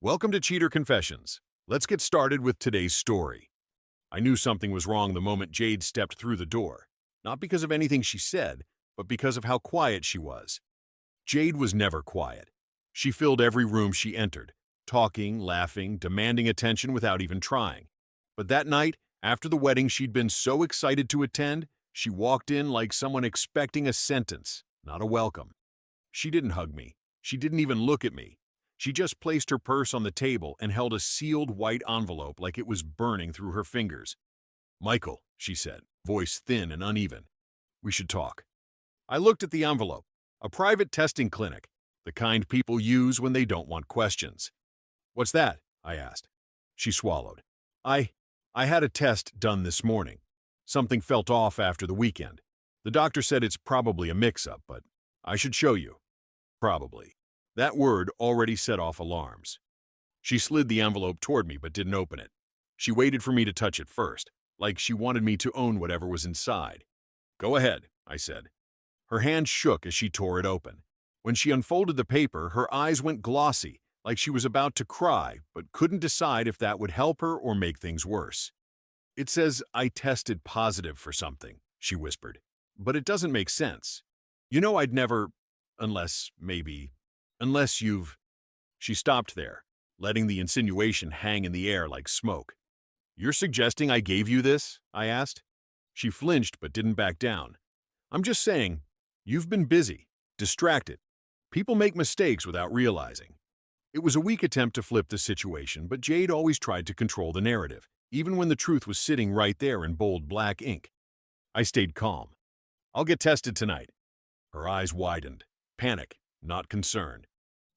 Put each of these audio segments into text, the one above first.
Welcome to Cheater Confessions. Let's get started with today's story. I knew something was wrong the moment Jade stepped through the door, not because of anything she said, but because of how quiet she was. Jade was never quiet. She filled every room she entered, talking, laughing, demanding attention without even trying. But that night, after the wedding she'd been so excited to attend, she walked in like someone expecting a sentence, not a welcome. She didn't hug me. She didn't even look at me. She just placed her purse on the table and held a sealed white envelope like it was burning through her fingers. "Michael," she said, voice thin and uneven. "We should talk." I looked at the envelope. A private testing clinic, the kind people use when they don't want questions. "What's that?" I asked. She swallowed. I had a test done this morning. Something felt off after the weekend. The doctor said it's probably a mix-up, but I should show you. Probably. That word already set off alarms. She slid the envelope toward me but didn't open it. She waited for me to touch it first, like she wanted me to own whatever was inside. "Go ahead," I said. Her hand shook as she tore it open. When she unfolded the paper, her eyes went glossy, like she was about to cry, but couldn't decide if that would help her or make things worse. "It says I tested positive for something," she whispered. "But it doesn't make sense. You know I'd never, unless you've—" She stopped there, letting the insinuation hang in the air like smoke. "You're suggesting I gave you this?" I asked. She flinched but didn't back down. "I'm just saying, you've been busy, distracted. People make mistakes without realizing." It was a weak attempt to flip the situation, but Jade always tried to control the narrative, even when the truth was sitting right there in bold black ink. I stayed calm. "I'll get tested tonight." Her eyes widened. Panic, not concern.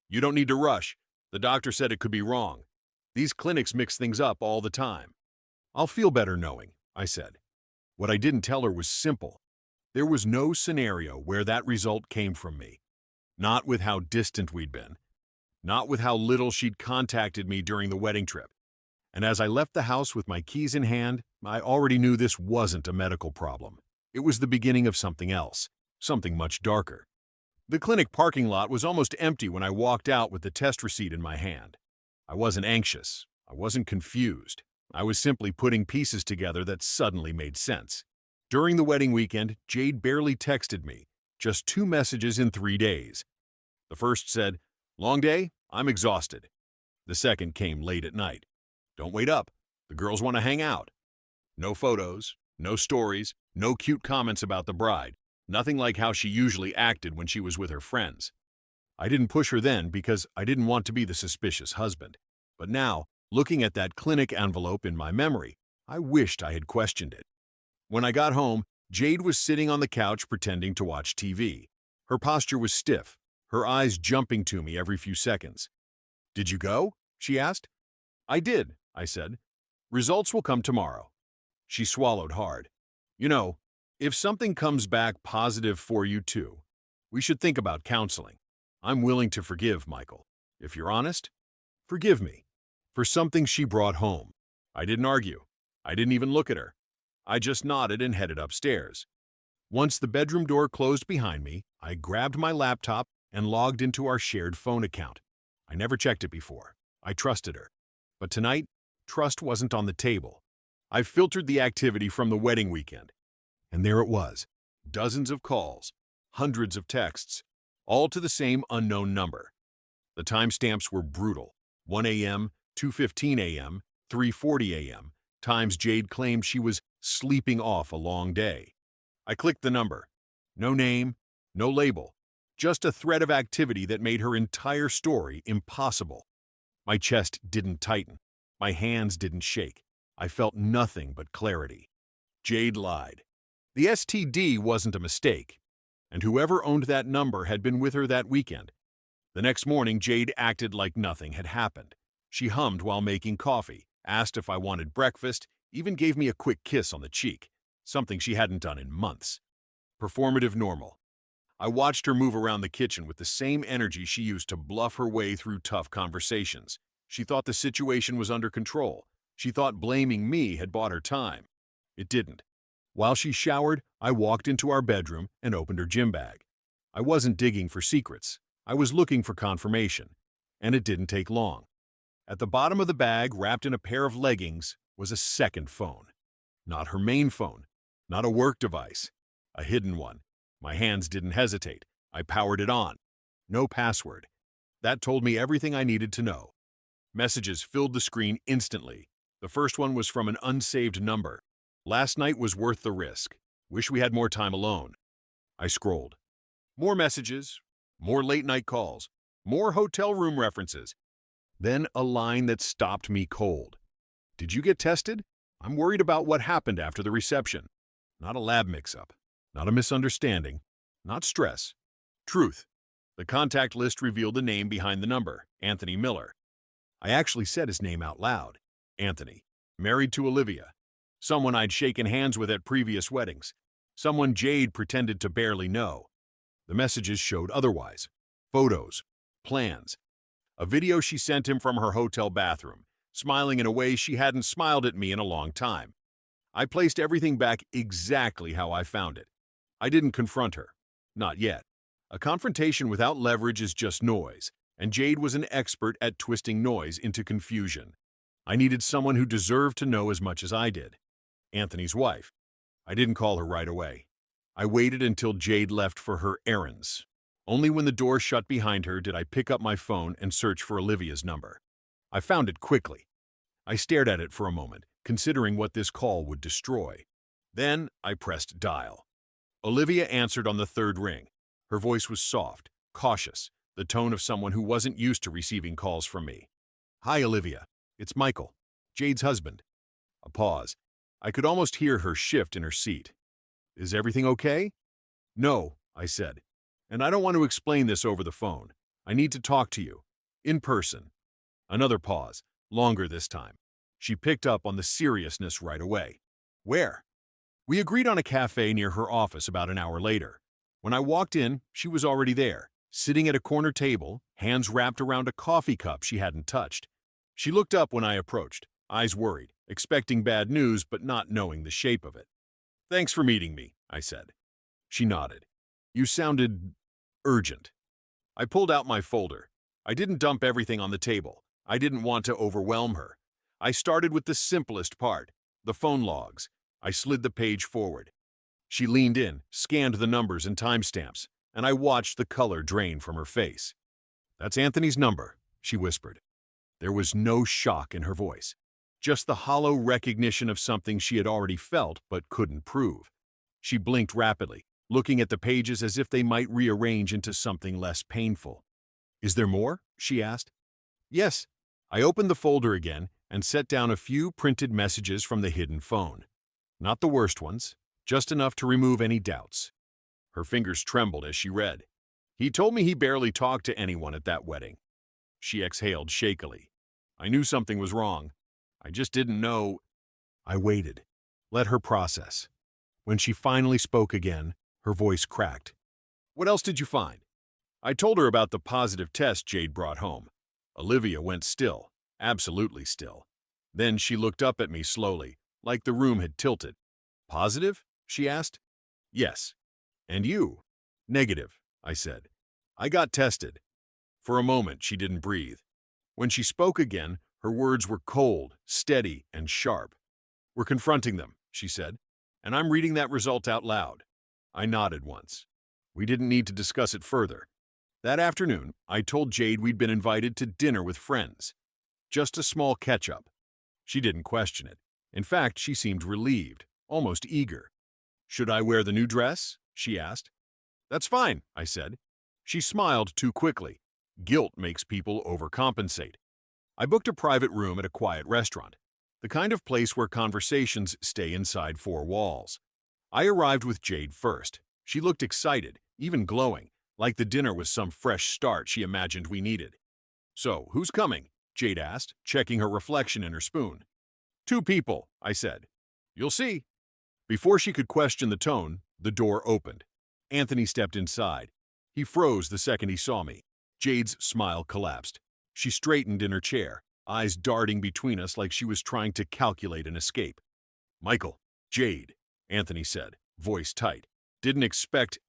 "You don't need to rush. The doctor said it could be wrong. These clinics mix things up all the time." "I'll feel better knowing," I said. What I didn't tell her was simple. There was no scenario where that result came from me. Not with how distant we'd been. Not with how little she'd contacted me during the wedding trip. And as I left the house with my keys in hand, I already knew this wasn't a medical problem. It was the beginning of something else, something much darker. The clinic parking lot was almost empty when I walked out with the test receipt in my hand. I wasn't anxious. I wasn't confused. I was simply putting pieces together that suddenly made sense. During the wedding weekend, Jade barely texted me, just 2 messages in 3 days. The first said, "Long day? I'm exhausted." The second came late at night. "Don't wait up. The girls want to hang out." No photos, no stories, no cute comments about the bride. Nothing like how she usually acted when she was with her friends. I didn't push her then because I didn't want to be the suspicious husband. But now, looking at that clinic envelope in my memory, I wished I had questioned it. When I got home, Jade was sitting on the couch pretending to watch TV. Her posture was stiff, her eyes jumping to me every few seconds. "Did you go?" she asked. "I did," I said. "Results will come tomorrow." She swallowed hard. "You know, if something comes back positive for you too, we should think about counseling. I'm willing to forgive, Michael. If you're honest, forgive me." For something she brought home. I didn't argue. I didn't even look at her. I just nodded and headed upstairs. Once the bedroom door closed behind me, I grabbed my laptop and logged into our shared phone account. I never checked it before. I trusted her. But tonight, trust wasn't on the table. I filtered the activity from the wedding weekend. And there it was. Dozens of calls, hundreds of texts, all to the same unknown number. The timestamps were brutal. 1 a.m., 2:15 a.m., 3:40 a.m., times Jade claimed she was sleeping off a long day. I clicked the number. No name, no label. Just a thread of activity that made her entire story impossible. My chest didn't tighten. My hands didn't shake. I felt nothing but clarity. Jade lied. The STD wasn't a mistake, and whoever owned that number had been with her that weekend. The next morning, Jade acted like nothing had happened. She hummed while making coffee, asked if I wanted breakfast, even gave me a quick kiss on the cheek, something she hadn't done in months. Performative normal. I watched her move around the kitchen with the same energy she used to bluff her way through tough conversations. She thought the situation was under control. She thought blaming me had bought her time. It didn't. While she showered, I walked into our bedroom and opened her gym bag. I wasn't digging for secrets. I was looking for confirmation, and it didn't take long. At the bottom of the bag, wrapped in a pair of leggings, was a second phone. Not her main phone, not a work device, a hidden one. My hands didn't hesitate. I powered it on. No password. That told me everything I needed to know. Messages filled the screen instantly. The first one was from an unsaved number. Last night was worth the risk. Wish we had more time alone. I scrolled. More messages, more late-night calls, more hotel room references. Then a line that stopped me cold. Did you get tested? I'm worried about what happened after the reception. Not a lab mix-up, not a misunderstanding, not stress. Truth. The contact list revealed the name behind the number, Anthony Miller. I actually said his name out loud. Anthony. Married to Olivia. Someone I'd shaken hands with at previous weddings. Someone Jade pretended to barely know. The messages showed otherwise. Photos. Plans. A video she sent him from her hotel bathroom, smiling in a way she hadn't smiled at me in a long time. I placed everything back exactly how I found it. I didn't confront her. Not yet. A confrontation without leverage is just noise, and Jade was an expert at twisting noise into confusion. I needed someone who deserved to know as much as I did. Anthony's wife. I didn't call her right away. I waited until Jade left for her errands. Only when the door shut behind her did I pick up my phone and search for Olivia's number. I found it quickly. I stared at it for a moment, considering what this call would destroy. Then I pressed dial. Olivia answered on the third ring. Her voice was soft, cautious, the tone of someone who wasn't used to receiving calls from me. Hi, Olivia. It's Michael, Jade's husband. A pause. I could almost hear her shift in her seat. Is everything okay? No, I said. And I don't want to explain this over the phone. I need to talk to you. In person. Another pause, longer this time. She picked up on the seriousness right away. Where? We agreed on a cafe near her office about an hour later. When I walked in, she was already there, sitting at a corner table, hands wrapped around a coffee cup she hadn't touched. She looked up when I approached, eyes worried, expecting bad news but not knowing the shape of it. Thanks for meeting me, I said. She nodded. You sounded urgent. I pulled out my folder. I didn't dump everything on the table. I didn't want to overwhelm her. I started with the simplest part, the phone logs. I slid the page forward. She leaned in, scanned the numbers and timestamps, and I watched the color drain from her face. That's Anthony's number, she whispered. There was no shock in her voice, just the hollow recognition of something she had already felt but couldn't prove. She blinked rapidly, looking at the pages as if they might rearrange into something less painful. Is there more? She asked. Yes. I opened the folder again and set down a few printed messages from the hidden phone. Not the worst ones, just enough to remove any doubts. Her fingers trembled as she read. He told me he barely talked to anyone at that wedding. She exhaled shakily. I knew something was wrong. I just didn't know. I waited, let her process. When she finally spoke again, her voice cracked. What else did you find? I told her about the positive test Jade brought home. Olivia went still, absolutely still. Then she looked up at me slowly, like the room had tilted. Positive? She asked. Yes. And you? Negative, I said. I got tested. For a moment, she didn't breathe. When she spoke again, her words were cold, steady, and sharp. We're confronting them, she said, and I'm reading that result out loud. I nodded once. We didn't need to discuss it further. That afternoon, I told Jade we'd been invited to dinner with friends. Just a small catch-up. She didn't question it. In fact, she seemed relieved, almost eager. Should I wear the new dress? She asked. That's fine, I said. She smiled too quickly. Guilt makes people overcompensate. I booked a private room at a quiet restaurant, the kind of place where conversations stay inside four walls. I arrived with Jade first. She looked excited, even glowing, like the dinner was some fresh start she imagined we needed. So, who's coming? Jade asked, checking her reflection in her spoon. 2 people, I said. You'll see. Before she could question the tone, the door opened. Anthony stepped inside. He froze the second he saw me. Jade's smile collapsed. She straightened in her chair, eyes darting between us like she was trying to calculate an escape. Michael, Jade, Anthony said, voice tight. Didn't expect.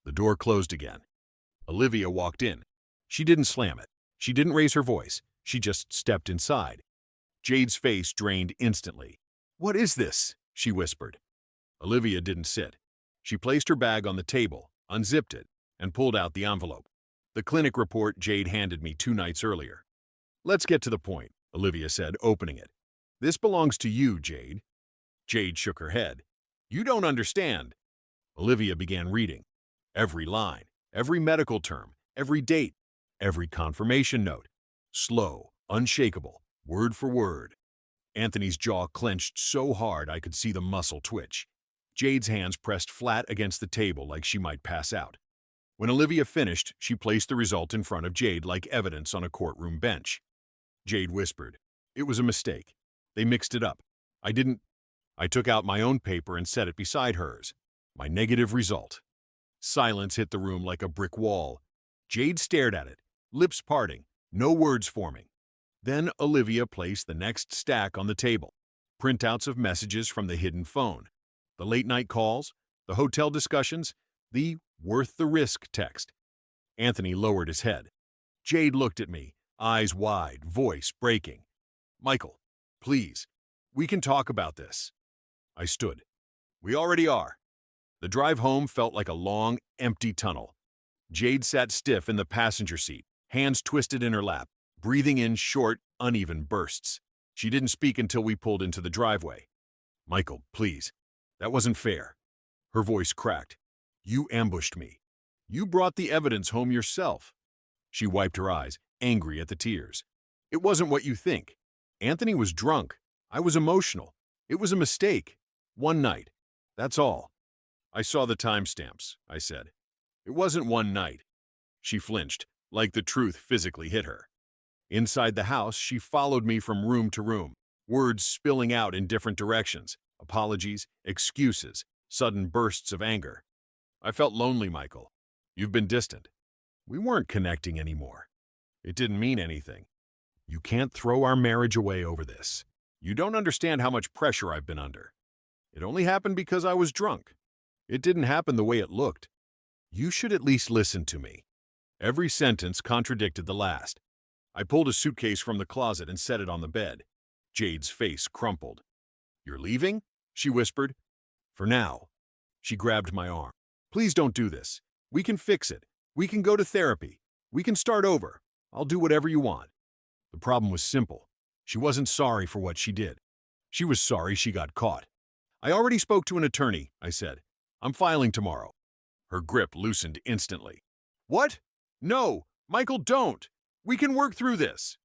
The door closed again. Olivia walked in. She didn't slam it. She didn't raise her voice. She just stepped inside. Jade's face drained instantly. "What is this?" she whispered. Olivia didn't sit. She placed her bag on the table, unzipped it, and pulled out the envelope. The clinic report Jade handed me 2 nights earlier. "Let's get to the point," Olivia said, opening it. "This belongs to you, Jade." Jade shook her head. "You don't understand." Olivia began reading. Every line, every medical term, every date, every confirmation note. Slow, unshakable, word for word. Anthony's jaw clenched so hard I could see the muscle twitch. Jade's hands pressed flat against the table like she might pass out. When Olivia finished, she placed the result in front of Jade like evidence on a courtroom bench. Jade whispered, "It was a mistake. They mixed it up. I didn't." I took out my own paper and set it beside hers. My negative result. Silence hit the room like a brick wall. Jade stared at it, lips parting, no words forming. Then Olivia placed the next stack on the table. Printouts of messages from the hidden phone. The late-night calls, the hotel discussions, the worth the risk text. Anthony lowered his head. Jade looked at me, eyes wide, voice breaking. "Michael, please, we can talk about this." I stood. "We already are." The drive home felt like a long, empty tunnel. Jade sat stiff in the passenger seat, hands twisted in her lap, breathing in short, uneven bursts. She didn't speak until we pulled into the driveway. "Michael, please. That wasn't fair." Her voice cracked. "You ambushed me. You brought the evidence home yourself." She wiped her eyes, angry at the tears. "It wasn't what you think. Anthony was drunk. I was emotional. It was a mistake. One night. That's all." "I saw the timestamps," I said. "It wasn't one night." She flinched, like the truth physically hit her. Inside the house, she followed me from room to room, words spilling out in different directions, apologies, excuses, sudden bursts of anger. "I felt lonely, Michael. You've been distant. We weren't connecting anymore. It didn't mean anything. You can't throw our marriage away over this. You don't understand how much pressure I've been under. It only happened because I was drunk. It didn't happen the way it looked. You should at least listen to me." Every sentence contradicted the last. I pulled a suitcase from the closet and set it on the bed. Jade's face crumpled. "You're leaving?" she whispered. "For now." She grabbed my arm. "Please don't do this. We can fix it. We can go to therapy. We can start over. I'll do whatever you want." The problem was simple. She wasn't sorry for what she did. She was sorry she got caught. "I already spoke to an attorney," I said. "I'm filing tomorrow." Her grip loosened instantly. "What? No, Michael, don't. We can work through this."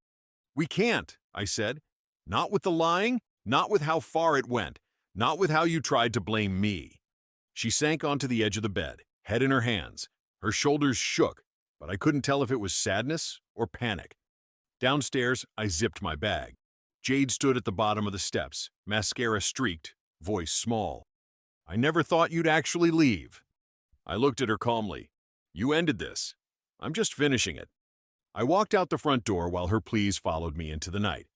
"We can't," I said. "Not with the lying, not with how far it went, not with how you tried to blame me." She sank onto the edge of the bed, head in her hands. Her shoulders shook, but I couldn't tell if it was sadness or panic. Downstairs, I zipped my bag. Jade stood at the bottom of the steps, mascara streaked, voice small. "I never thought you'd actually leave." I looked at her calmly. "You ended this. I'm just finishing it." I walked out the front door while her pleas followed me into the night.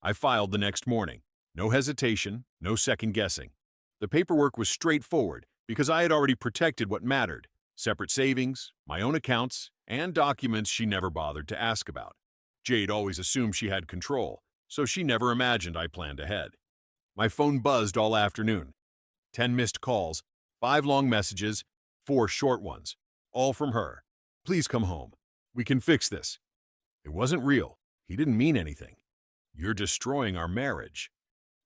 I filed the next morning. No hesitation, no second guessing. The paperwork was straightforward because I had already protected what mattered: separate savings, my own accounts, and documents she never bothered to ask about. Jade always assumed she had control, so she never imagined I planned ahead. My phone buzzed all afternoon. 10 missed calls, 5 long messages, 4 short ones, all from her. "Please come home. We can fix this." It wasn't real. He didn't mean anything. "You're destroying our marriage."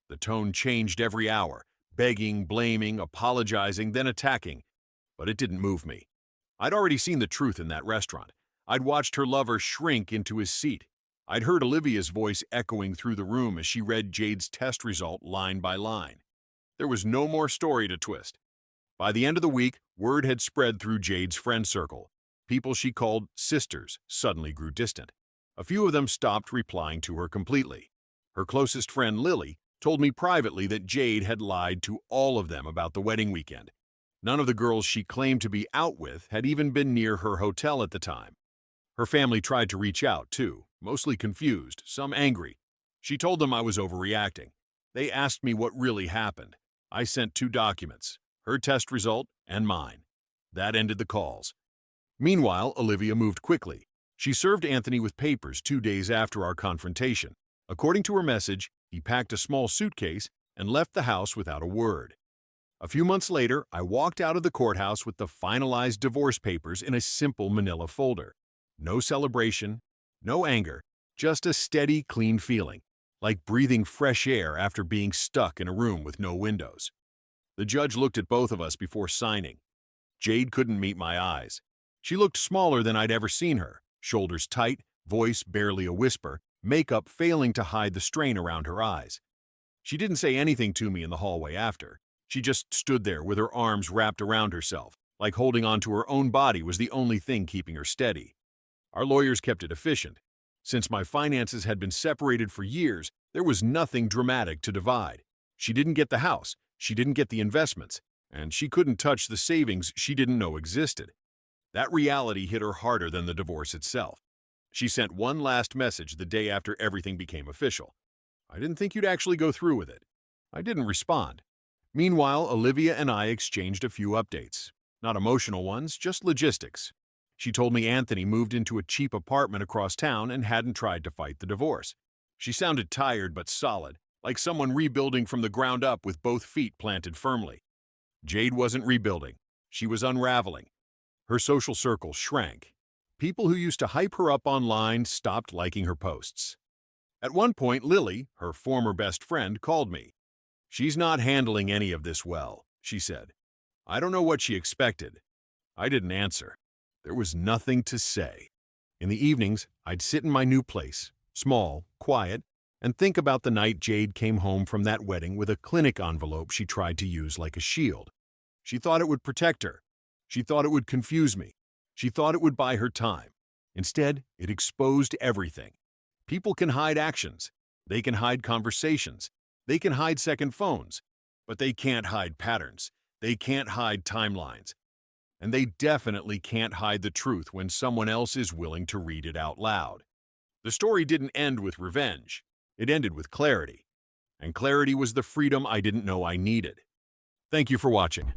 The tone changed every hour, begging, blaming, apologizing, then attacking. But it didn't move me. I'd already seen the truth in that restaurant. I'd watched her lover shrink into his seat. I'd heard Olivia's voice echoing through the room as she read Jade's test result line by line. There was no more story to twist. By the end of the week, word had spread through Jade's friend circle. People she called sisters suddenly grew distant. A few of them stopped replying to her completely. Her closest friend, Lily, told me privately that Jade had lied to all of them about the wedding weekend. None of the girls she claimed to be out with had even been near her hotel at the time. Her family tried to reach out, too, mostly confused, some angry. She told them I was overreacting. They asked me what really happened. I sent 2 documents, her test result and mine. That ended the calls. Meanwhile, Olivia moved quickly. She served Anthony with papers 2 days after our confrontation. According to her message, he packed a small suitcase and left the house without a word. A few months later, I walked out of the courthouse with the finalized divorce papers in a simple manila folder. No celebration, no anger, just a steady, clean feeling, like breathing fresh air after being stuck in a room with no windows. The judge looked at both of us before signing. Jade couldn't meet my eyes. She looked smaller than I'd ever seen her, shoulders tight, voice barely a whisper, makeup failing to hide the strain around her eyes. She didn't say anything to me in the hallway after. She just stood there with her arms wrapped around herself, like holding onto her own body was the only thing keeping her steady. Our lawyers kept it efficient. Since my finances had been separated for years, there was nothing dramatic to divide. She didn't get the house, she didn't get the investments, and she couldn't touch the savings she didn't know existed. That reality hit her harder than the divorce itself. She sent one last message the day after everything became official. "I didn't think you'd actually go through with it." I didn't respond. Meanwhile, Olivia and I exchanged a few updates. Not emotional ones, just logistics. She told me Anthony moved into a cheap apartment across town and hadn't tried to fight the divorce. She sounded tired but solid, like someone rebuilding from the ground up with both feet planted firmly. Jade wasn't rebuilding. She was unraveling. Her social circle shrank. People who used to hype her up online stopped liking her posts. At one point, Lily, her former best friend, called me. "She's not handling any of this well," she said. I don't know what she expected. I didn't answer. There was nothing to say. In the evenings, I'd sit in my new place, small, quiet, and think about the night Jade came home from that wedding with a clinic envelope she tried to use like a shield. She thought it would protect her. She thought it would confuse me. She thought it would buy her time. Instead, it exposed everything. People can hide actions. They can hide conversations. They can hide second phones. But they can't hide patterns. They can't hide timelines. And they definitely can't hide the truth when someone else is willing to read it out loud. The story didn't end with revenge. It ended with clarity. And clarity was the freedom I didn't know I needed. Thank you for watching.